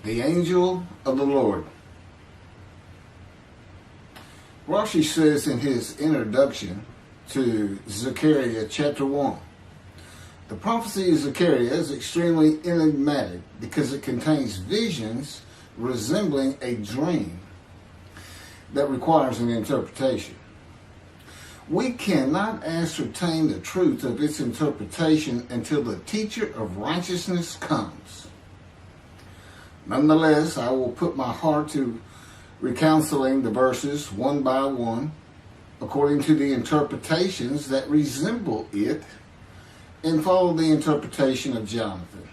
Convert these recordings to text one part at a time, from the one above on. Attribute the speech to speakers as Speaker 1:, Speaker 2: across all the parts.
Speaker 1: The angel of the Lord. Rashi says in his introduction to Zechariah Chapter One, the prophecy of Zechariah is extremely enigmatic because it contains visions resembling a dream that requires an interpretation. We cannot ascertain the truth of its interpretation until the teacher of righteousness comes. Nonetheless, I will put my heart to reconciling the verses one by one according to the interpretations that resemble it and follow the interpretation of Jonathan.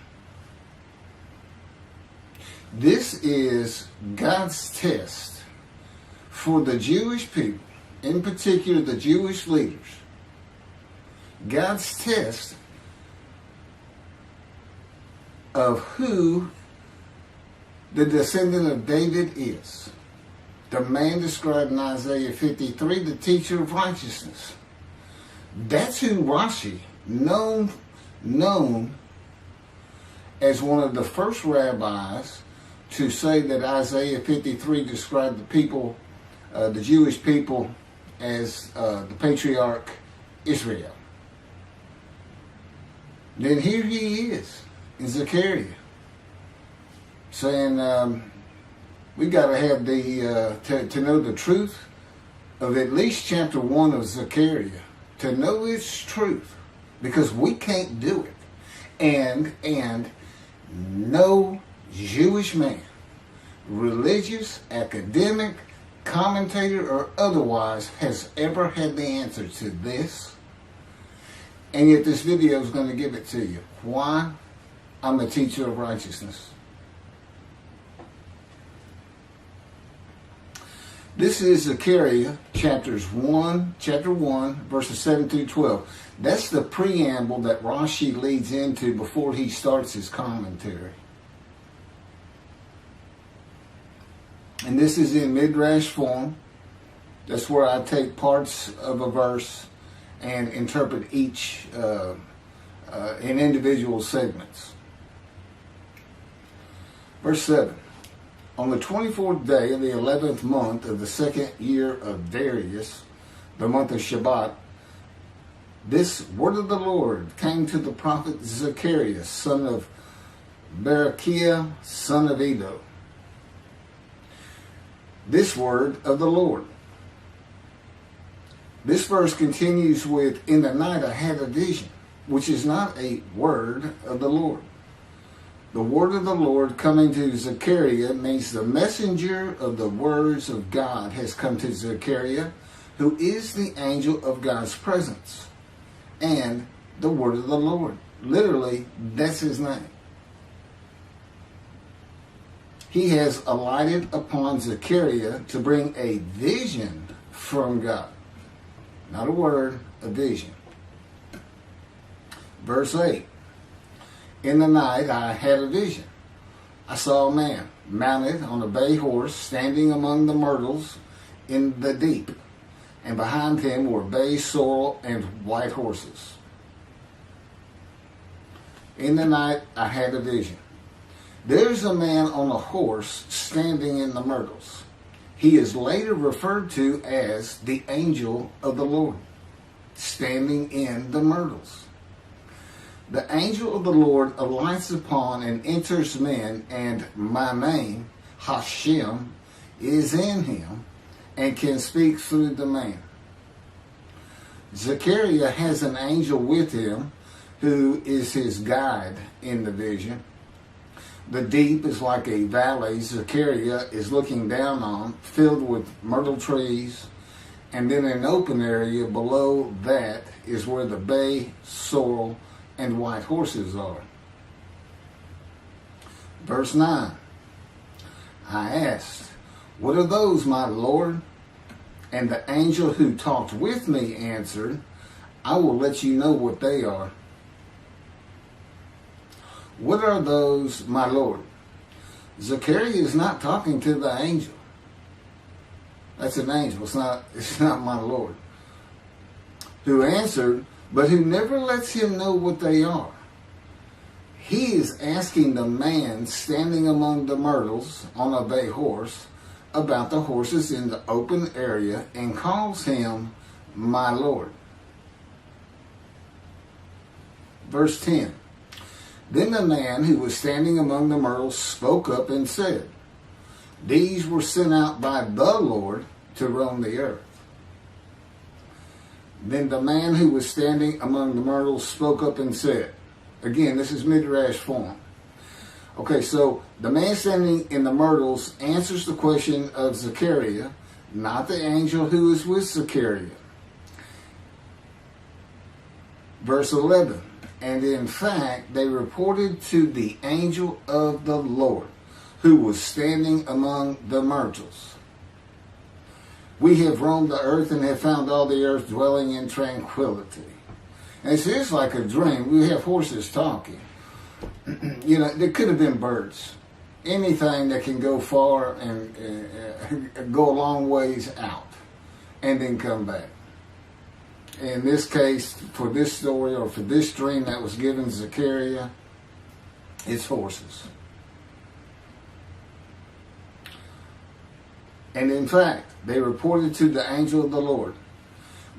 Speaker 1: This is God's test for the Jewish people, in particular the Jewish leaders. God's test of who the descendant of David is. The man described in Isaiah 53, the teacher of righteousness. That's who Rashi, known as one of the first rabbis to say that Isaiah 53 described the people, the Jewish people, as the patriarch Israel. Then here he is in Zechariah saying we got to have the to know the truth of at least chapter 1 of Zechariah, to know its truth, because we can't do it, and no Jewish man, religious, academic, commentator, or otherwise, has ever had the answer to this. And yet this video is going to give it to you. Why? I'm a teacher of righteousness. This is Zechariah chapter 1, verses 7 through 12. That's the preamble that Rashi leads into before he starts his commentary. And this is in Midrash form. That's where I take parts of a verse and interpret each in individual segments. Verse 7. On the 24th day of the 11th month of the second year of Darius, the month of Shebat, this word of the Lord came to the prophet Zechariah, son of Berechiah, son of Iddo. This word of the Lord. This verse continues with, in the night I had a vision, which is not a word of the Lord. The word of the Lord coming to Zechariah means the messenger of the words of God has come to Zechariah, who is the angel of God's presence, and the word of the Lord. Literally, that's his name. He has alighted upon Zechariah to bring a vision from God. Not a word, a vision. Verse 8. In the night I had a vision. I saw a man mounted on a bay horse standing among the myrtles in the deep, and behind him were bay, sorrel, and white horses. In the night I had a vision. There's a man on a horse standing in the myrtles. He is later referred to as the angel of the Lord, standing in the myrtles. The angel of the Lord alights upon and enters men, and my name, Hashem, is in him and can speak through the man. Zechariah has an angel with him who is his guide in the vision. The deep is like a valley Zechariah is looking down on, filled with myrtle trees, and then an open area below that is where the bay, sorrel, and white horses are. Verse 9. I asked, what are those, my Lord? And the angel who talked with me answered, I will let you know what they are. What are those, my Lord? Zechariah is not talking to the angel. That's an angel. It's not my Lord. Who answered, but who never lets him know what they are. he is asking the man standing among the myrtles on a bay horse about the horses in the open area and calls him my Lord. Verse 10. Then the man who was standing among the myrtles spoke up and said, these were sent out by the Lord to roam the earth. Then the man who was standing among the myrtles spoke up and said, again, this is Midrash form. Okay, so the man standing in the myrtles answers the question of Zechariah, not the angel who is with Zechariah. Verse 11. And in fact, they reported to the angel of the Lord, who was standing among the myrtles. We have roamed the earth and have found all the earth dwelling in tranquility. And it's just like a dream. We have horses talking. You know, there could have been birds. Anything that can go far and go a long ways out and then come back. In this case, for this story or for this dream that was given to Zechariah, it's horses. And in fact, they reported to the angel of the Lord.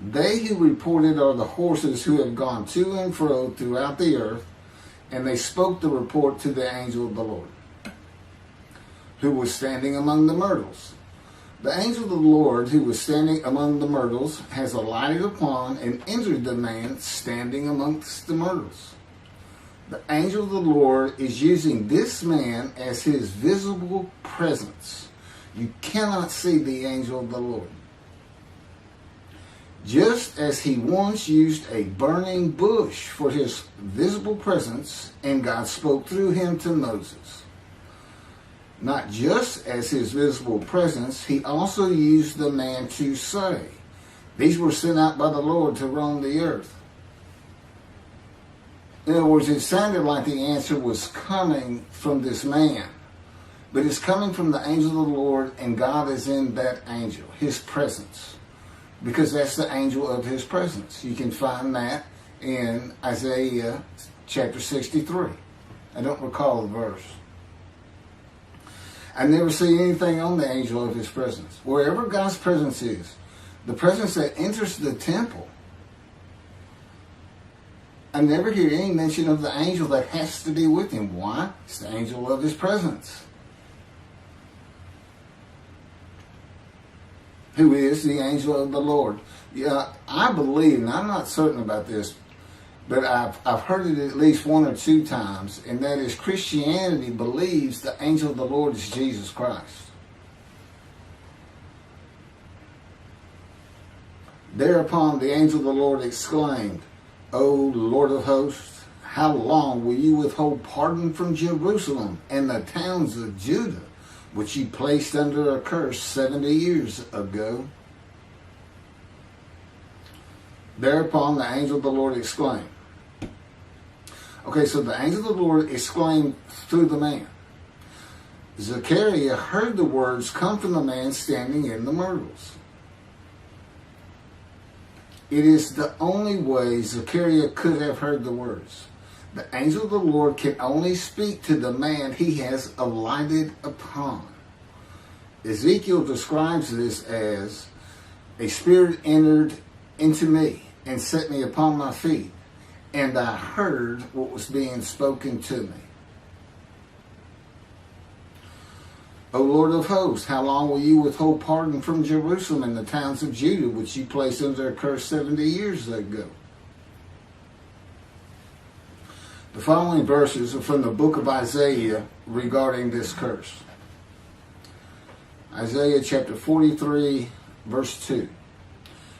Speaker 1: They who reported are the horses who have gone to and fro throughout the earth, and they spoke the report to the angel of the Lord, who was standing among the myrtles. The angel of the Lord, who was standing among the myrtles, has alighted upon and entered the man standing amongst the myrtles. The angel of the Lord is using this man as his visible presence. You cannot see the angel of the Lord. Just as he once used a burning bush for his visible presence, and God spoke through him to Moses. Not just as his visible presence, he also used the man to say, these were sent out by the Lord to roam the earth. In other words, it sounded like the answer was coming from this man. But it's coming from the angel of the Lord, and God is in that angel, his presence. Because that's the angel of his presence. You can find that in Isaiah chapter 63. I don't recall the verse. I never see anything on the angel of his presence. Wherever God's presence is, the presence that enters the temple, I never hear any mention of the angel that has to be with him. Why? It's the angel of his presence, who is the angel of the Lord. Yeah, I believe, and I'm not certain about this, but I've heard it at least one or two times, and that is Christianity believes the angel of the Lord is Jesus Christ. Thereupon the angel of the Lord exclaimed, O Lord of hosts, how long will you withhold pardon from Jerusalem and the towns of Judah, which you placed under a curse 70 years ago? Thereupon the angel of the Lord exclaimed. Okay, so the angel of the Lord exclaimed through the man. Zechariah heard the words come from the man standing in the myrtles. It is the only way Zechariah could have heard the words. The angel of the Lord can only speak to the man he has alighted upon. Ezekiel describes this as, a spirit entered into me and set me upon my feet, and I heard what was being spoken to me. O Lord of hosts, how long will you withhold pardon from Jerusalem and the towns of Judah, which you placed under a curse 70 years ago? The following verses are from the book of Isaiah regarding this curse. Isaiah chapter 43, verse 2.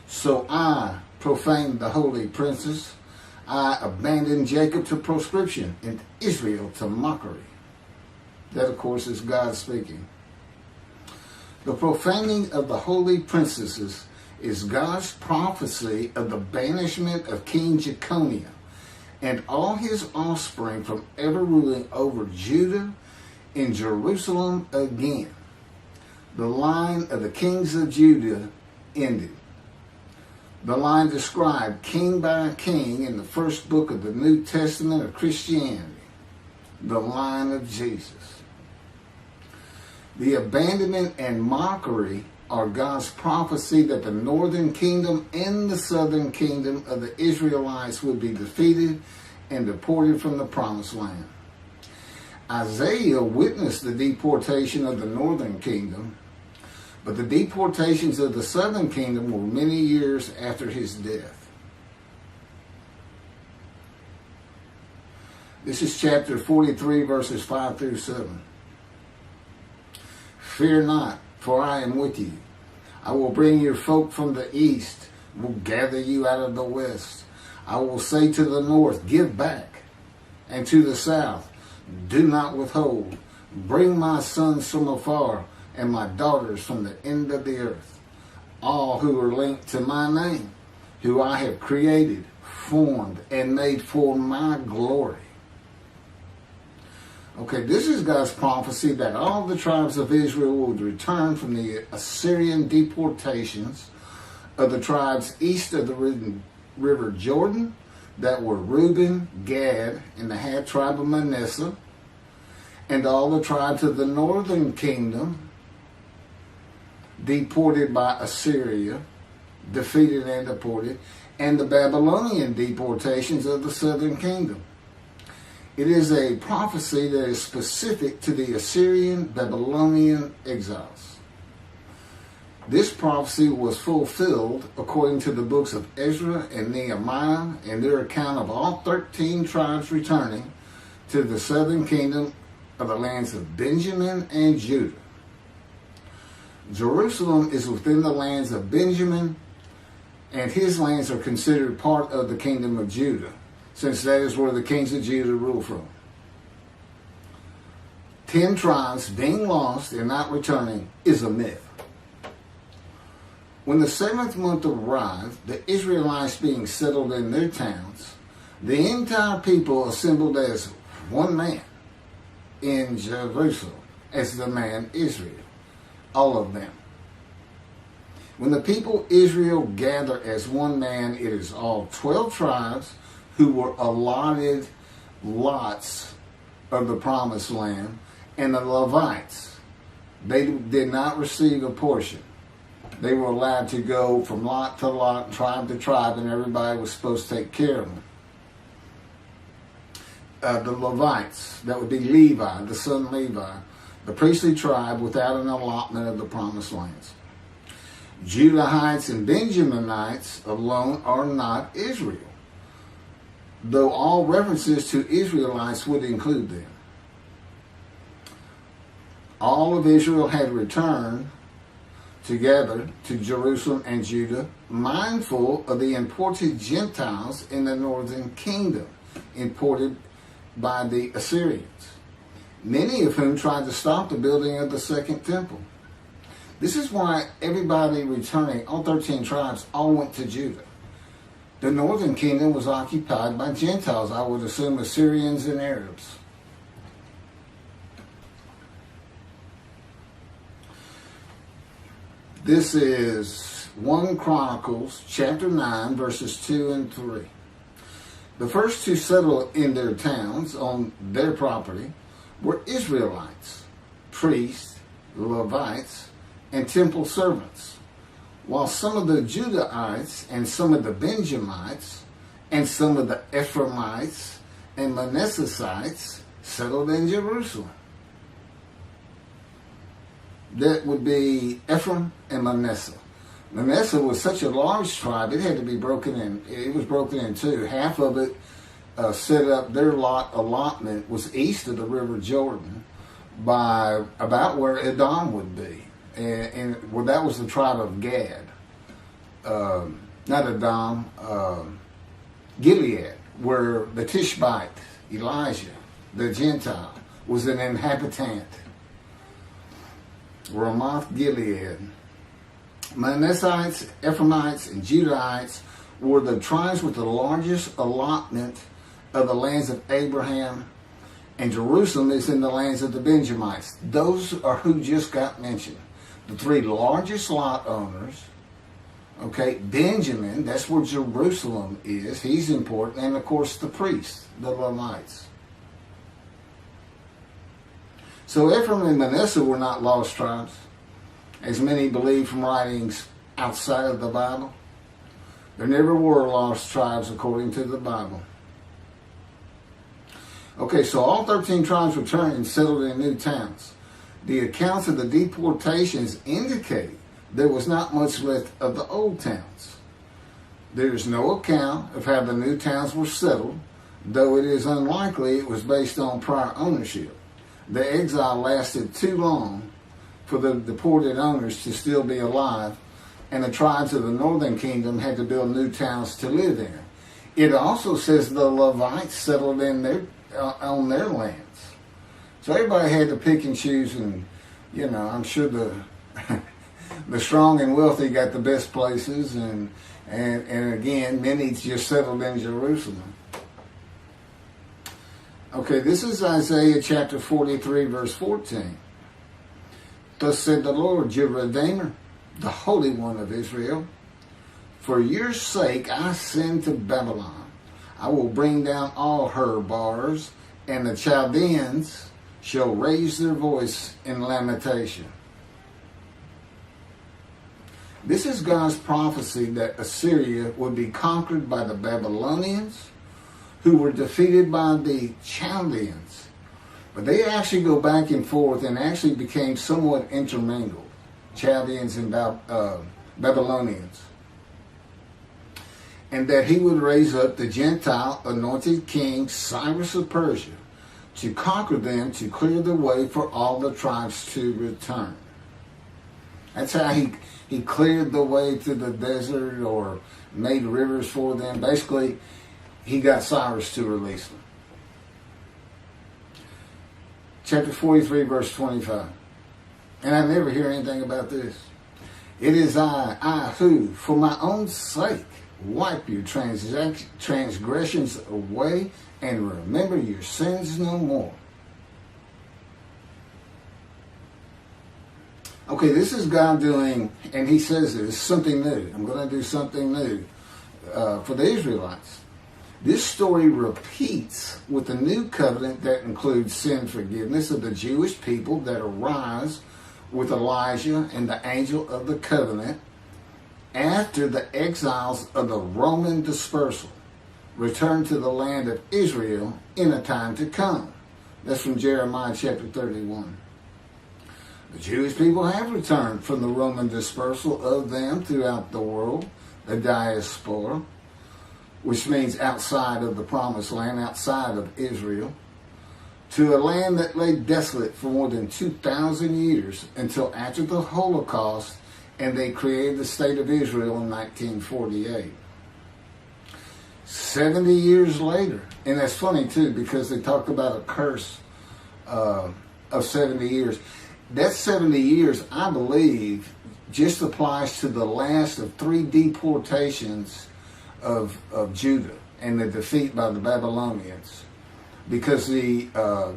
Speaker 1: So I profaned the holy princes. I abandoned Jacob to proscription and Israel to mockery. That, of course, is God speaking. The profaning of the holy princesses is God's prophecy of the banishment of King Jeconiah and all his offspring from ever ruling over Judah and Jerusalem again. The line of the kings of Judah ended. The line described king by king in the first book of the New Testament of Christianity. the line of Jesus. The abandonment and mockery are God's prophecy that the northern kingdom and the southern kingdom of the Israelites would be defeated and deported from the promised land. Isaiah witnessed the deportation of the northern kingdom, but the deportations of the southern kingdom were many years after his death. This is chapter 43, verses 5 through 7. Fear not, for I am with you. I will bring your folk from the east, will gather you out of the west. I will say to the north, give back, and to the south, do not withhold. Bring my sons from afar, and my daughters from the end of the earth, all who are linked to my name, who I have created, formed, and made for my glory. Okay, this is God's prophecy that all the tribes of Israel would return from the Assyrian deportations of the tribes east of the river Jordan that were Reuben, Gad, and the half tribe of Manasseh, and all the tribes of the northern kingdom deported by Assyria, defeated and deported, and the Babylonian deportations of the southern kingdom. It is a prophecy that is specific to the Assyrian Babylonian exiles. This prophecy was fulfilled according to the books of Ezra and Nehemiah and their account of all 13 tribes returning to the southern kingdom of the lands of Benjamin and Judah. Jerusalem is within the lands of Benjamin, and his lands are considered part of the kingdom of Judah, since that is where the kings of Judah rule from. 10 tribes being lost and not returning is a myth. When the 7th month arrived, the Israelites being settled in their towns, the entire people assembled as one man in Jerusalem, as the man Israel, all of them. When the people Israel gather as one man, it is all 12 tribes who were allotted lots of the promised land, and the Levites. They did not receive a portion. They were allowed to go from lot to lot, tribe to tribe, and everybody was supposed to take care of them. The Levites, that would be Levi, the son Levi, the priestly tribe without an allotment of the promised lands. Judahites and Benjaminites alone are not Israel, though all references to Israelites would include them. All of Israel had returned together to Jerusalem and Judah, mindful of the imported Gentiles in the northern kingdom, imported by the Assyrians, many of whom tried to stop the building of the second temple. This is why everybody returning, all 13 tribes, all went to Judah. The northern kingdom was occupied by Gentiles, I would assume Assyrians and Arabs. This is 1 Chronicles chapter 9, verses 2 and 3. The first to settle in their towns on their property were Israelites, priests, Levites, and temple servants, while some of the Judahites and some of the Benjamites and some of the Ephraimites and Manassesites settled in Jerusalem. That would be Ephraim and Manasseh. Manasseh was such a large tribe, it had to be broken in. It was broken in two. Half of it set up, their allotment was east of the river Jordan by about where Edom would be. And well, that was the tribe of Gad. Not Edom, Gilead, where the Tishbite, Elijah, the Gentile, was an inhabitant. Ramoth Gilead. Manassites, Ephraimites, and Judahites were the tribes with the largest allotment of the lands of Abraham, and Jerusalem is in the lands of the Benjamites. Those are who just got mentioned. The three largest lot owners. Okay, Benjamin, that's where Jerusalem is. He's important. And of course the priests, the Levites. So Ephraim and Manasseh were not lost tribes, as many believe from writings outside of the Bible. There never were lost tribes according to the Bible. Okay, so all 13 tribes returned and settled in new towns. The accounts of the deportations indicate there was not much left of the old towns. There is no account of how the new towns were settled, though it is unlikely it was based on prior ownership. The exile lasted too long for the deported owners to still be alive, and the tribes of the northern kingdom had to build new towns to live in. It also says the Levites settled in on their lands. So everybody had to pick and choose, and I'm sure the the strong and wealthy got the best places, and again, many just settled in Jerusalem. Okay, this is Isaiah chapter 43, verse 14. Thus said the Lord, your Redeemer, the Holy One of Israel, for your sake I send to Babylon. I will bring down all her bars, and the Chaldeans shall raise their voice in lamentation. This is God's prophecy that Assyria would be conquered by the Babylonians, who were defeated by the Chaldeans. But they actually go back and forth and actually became somewhat intermingled, Chaldeans and Babylonians. And that he would raise up the Gentile anointed king Cyrus of Persia to conquer them, to clear the way for all the tribes to return. That's how he cleared the way to the desert or made rivers for them. Basically, he got Cyrus to release them. Chapter 43, verse 25. And I never hear anything about this. It is I who, for my own sake, wipe your transgressions away and remember your sins no more. Okay, this is God doing, and he says this, something new. I'm going to do something new for the Israelites. This story repeats with the new covenant that includes sin forgiveness of the Jewish people that arise with Elijah and the angel of the covenant after the exiles of the Roman dispersal return to the land of Israel in a time to come. That's from Jeremiah chapter 31. The Jewish people have returned from the Roman dispersal of them throughout the world, the diaspora, which means outside of the promised land, outside of Israel, to a land that lay desolate for more than 2,000 years until after the Holocaust, and they created the state of Israel in 1948. 70 years later, and that's funny too, because they talk about a curse of 70 years. That 70 years, I believe, just applies to the last of 3 deportations of Judah and the defeat by the Babylonians, because the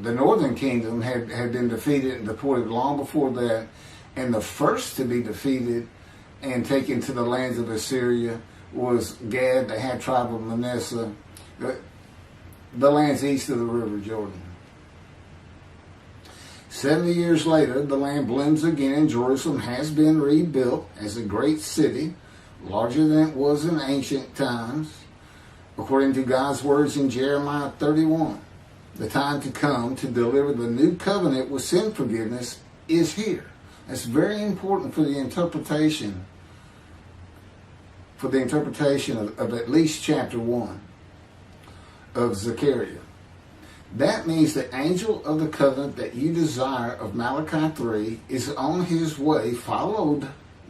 Speaker 1: northern kingdom had been defeated and deported long before that, and the first to be defeated and taken to the lands of Assyria was Gad, the half tribe of Manasseh, the lands east of the river Jordan. 70 years later, the land blooms again, and Jerusalem has been rebuilt as a great city, larger than it was in ancient times, according to God's words in Jeremiah 31. The time to come to deliver the new covenant with sin forgiveness is here. That's very important for the interpretation of at least chapter 1 of Zechariah. That means the angel of the covenant that you desire of Malachi 3 is on his way, followed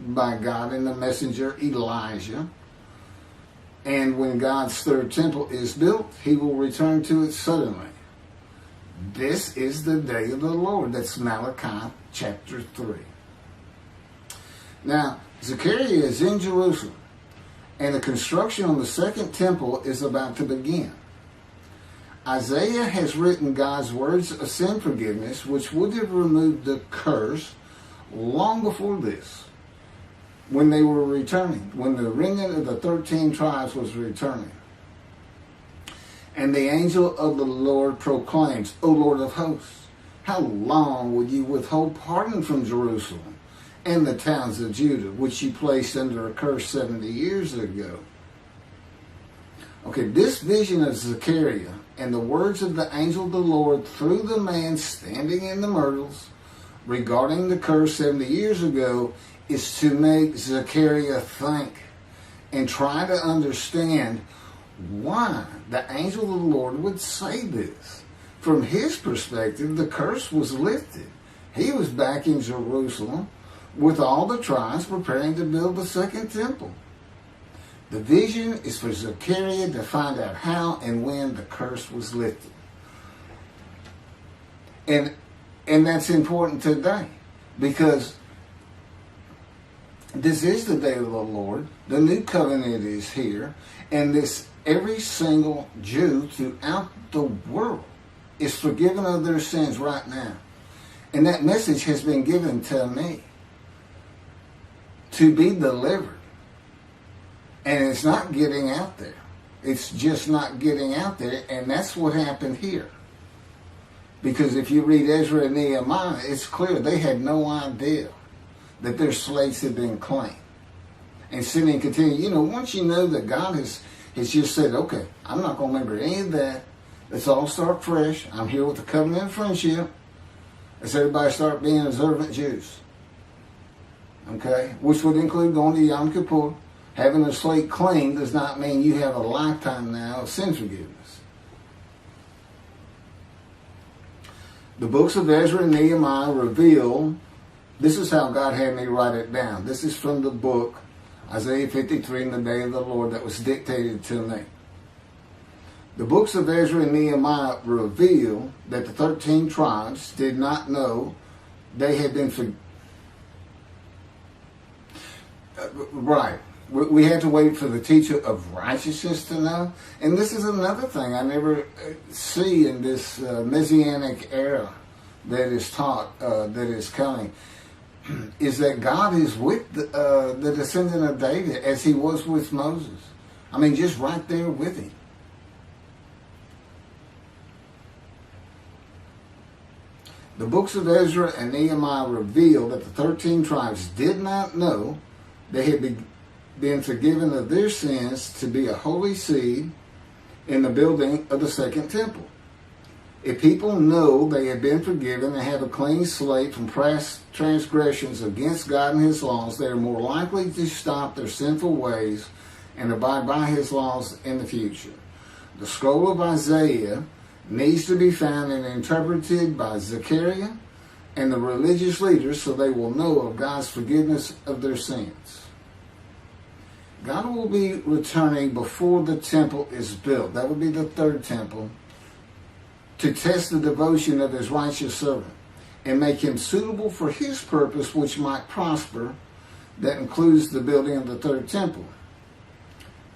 Speaker 1: by God and the messenger Elijah. And when God's third temple is built, he will return to it suddenly. This is the day of the Lord. That's Malachi chapter 3. Now, Zechariah is in Jerusalem, and the construction on the second temple is about to begin. Isaiah has written God's words of sin forgiveness, which would have removed the curse long before this, when they were returning, when the remnant of the 13 tribes was returning. And the angel of the Lord proclaims, O Lord of hosts, How long will you withhold pardon from Jerusalem and the towns of Judah, which you placed under a curse 70 years ago? Okay, this vision of Zechariah and the words of the angel of the Lord through the man standing in the myrtles regarding the curse 70 years ago is to make Zechariah think and try to understand why the angel of the Lord would say this. From his perspective, the curse was lifted. He was back in Jerusalem with all the tribes preparing to build the second temple. The vision is for Zechariah to find out how and when the curse was lifted. And that's important today, because this is the day of the Lord. The new covenant is here, and this every single Jew throughout the world is forgiven of their sins right now. And that message has been given to me to be delivered. And it's not getting out there. It's just not getting out there. And that's what happened here. Because if you read Ezra and Nehemiah, it's clear they had no idea that their slates had been claimed. And sin and continue. You know, once you know that God has just said, okay, I'm not going to remember any of that. Let's all start fresh. I'm here with the covenant of friendship. Let's everybody start being observant Jews. Okay? Which would include going to Yom Kippur. Having a slate clean does not mean you have a lifetime now of sin forgiveness. The books of Ezra and Nehemiah reveal, this is how God had me write it down. This is from the book, Isaiah 53, in the day of the Lord, that was dictated to me. The books of Ezra and Nehemiah reveal that the 13 tribes did not know they had been right. We had to wait for the teacher of righteousness to know. And this is another thing I never see in this Messianic era that is taught, that is coming, is that God is with the descendant of David as he was with Moses. I mean, just right there with him. The books of Ezra and Nehemiah reveal that the 13 tribes did not know they had been forgiven of their sins to be a holy seed in the building of the second temple. If people know they have been forgiven and have a clean slate from past transgressions against God and his laws, they are more likely to stop their sinful ways and abide by his laws in the future. The scroll of Isaiah needs to be found and interpreted by Zechariah and the religious leaders so they will know of God's forgiveness of their sins. God will be returning before the temple is built. That would be the third temple, to test the devotion of his righteous servant and make him suitable for his purpose, which might prosper. That includes the building of the third temple.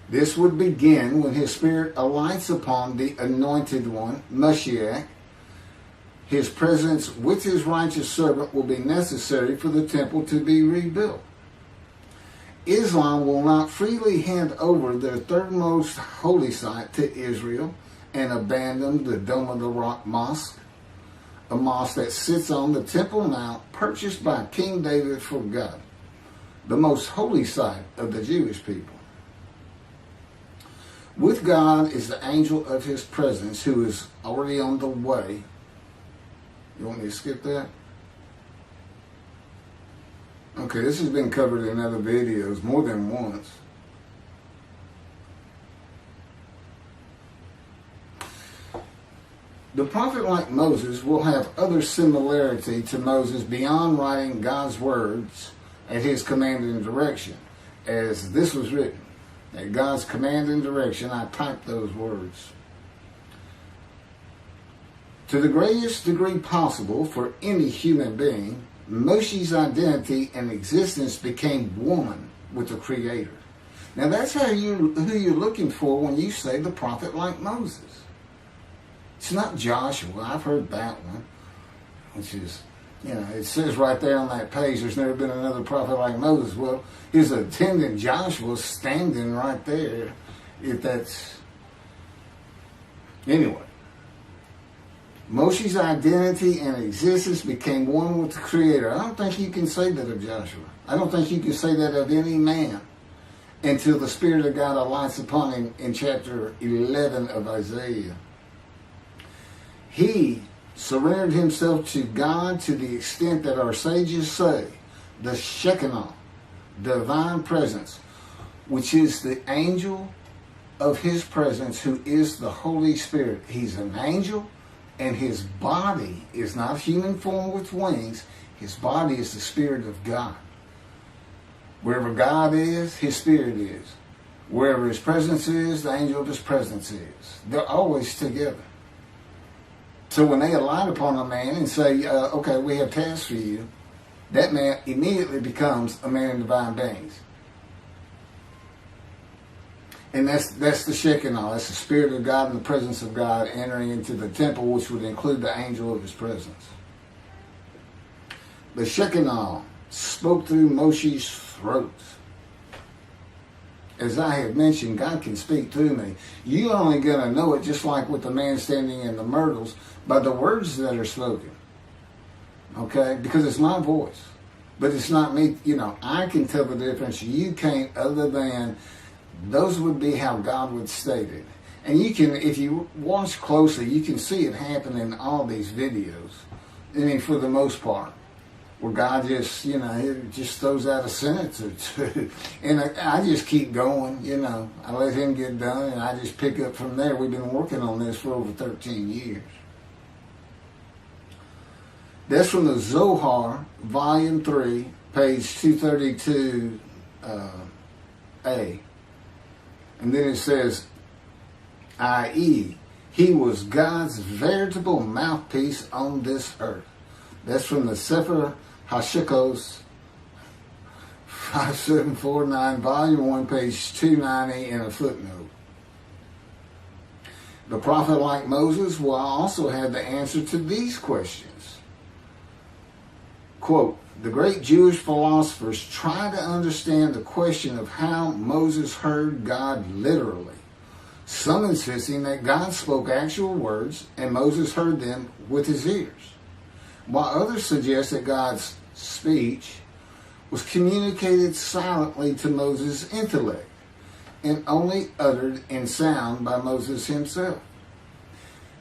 Speaker 1: This would begin when his spirit alights upon the anointed one, Moshiach. His presence with his righteous servant will be necessary for the temple to be rebuilt. Islam will not freely hand over their third most holy site to Israel and abandon the Dome of the Rock Mosque, a mosque that sits on the Temple Mount purchased by King David for God, the most holy site of the Jewish people. With God is the angel of his presence who is already on the way. You want me to skip that? Okay, this has been covered in other videos more than once. The prophet like Moses will have other similarity to Moses beyond writing God's words at his command and direction. As this was written, at God's command and direction, I typed those words. To the greatest degree possible for any human being, Moshe's identity and existence became one with the Creator. Now that's who you're looking for when you say the prophet like Moses. It's not Joshua. I've heard that one, which is, it says right there on that page, there's never been another prophet like Moses. Well, his attendant Joshua standing right there, if that's... Anyway, Moshe's identity and existence became one with the Creator. I don't think you can say that of Joshua. I don't think you can say that of any man until the Spirit of God alights upon him in chapter 11 of Isaiah. He surrendered himself to God to the extent that our sages say the Shekinah, divine presence, which is the angel of his presence, who is the Holy Spirit. He's an angel, and his body is not human form with wings. His body is the Spirit of God. Wherever God is, his Spirit is. Wherever his presence is, the angel of his presence is. They're always together. So when they alight upon a man and say, okay, we have tasks for you, that man immediately becomes a man in divine beings. And that's the Shekinah. That's the Spirit of God and the presence of God entering into the temple, which would include the angel of his presence. The Shekinah spoke through Moshe's throat. As I have mentioned, God can speak through me. You're only going to know it, just like with the man standing in the myrtles, by the words that are spoken. Okay? Because it's my voice. But it's not me. You know, I can tell the difference. You can't, other than those would be how God would state it. And you can, if you watch closely, you can see it happen in all these videos. I mean, for the most part. Where God just, you know, it just throws out a sentence or two. And I just keep going, you know. I let him get done, and I just pick up from there. We've been working on this for over 13 years. That's from the Zohar, Volume 3, page 232a. And then it says, i.e., he was God's veritable mouthpiece on this earth. That's from the Sefer Hashikos 5749, Volume 1, page 290, and a footnote. The prophet, like Moses, will also have the answer to these questions. Quote, the great Jewish philosophers try to understand the question of how Moses heard God literally, some insisting that God spoke actual words and Moses heard them with his ears, while others suggest that God's speech was communicated silently to Moses' intellect and only uttered in sound by Moses himself.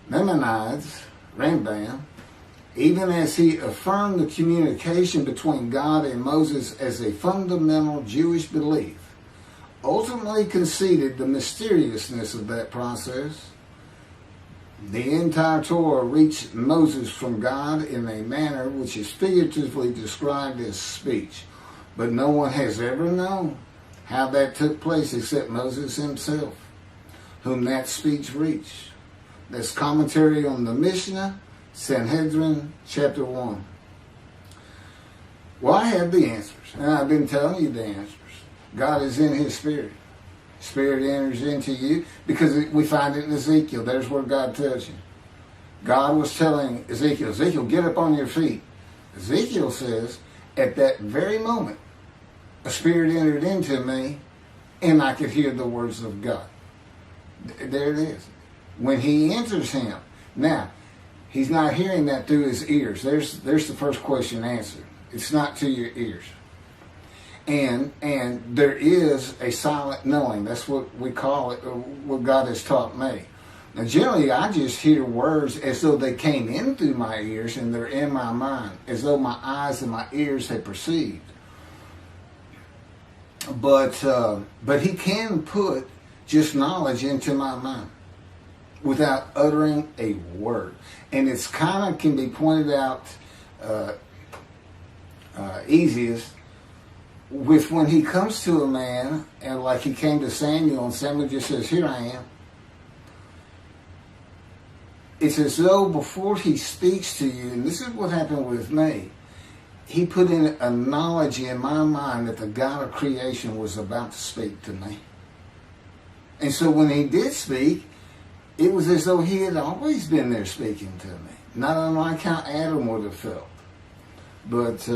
Speaker 1: Maimonides, Rambam, even as he affirmed the communication between God and Moses as a fundamental Jewish belief, ultimately conceded the mysteriousness of that process. The entire Torah reached Moses from God in a manner which is figuratively described as speech, but no one has ever known how that took place except Moses himself, whom that speech reached. That's commentary on the Mishnah, Sanhedrin, Chapter 1. Well, I have the answers, and I've been telling you the answers. God is in his Spirit. Spirit enters into you, because we find it in Ezekiel. There's where God tells you. God was telling Ezekiel, Ezekiel, get up on your feet. Ezekiel says, at that very moment, a spirit entered into me, and I could hear the words of God. There it is. When he enters him. Now, he's not hearing that through his ears. There's the first question answered. It's not to your ears. And there is a silent knowing. That's what we call it, what God has taught me. Now, generally, I just hear words as though they came in through my ears and they're in my mind, as though my eyes and my ears had perceived. But he can put just knowledge into my mind without uttering a word. And it's kind of can be pointed out easiest with when he comes to a man, and like he came to Samuel, and Samuel just says, here I am. It's as though before he speaks to you, and this is what happened with me, he put in a knowledge in my mind that the God of creation was about to speak to me. And so when he did speak, it was as though he had always been there speaking to me. Not unlike how Adam would have felt. But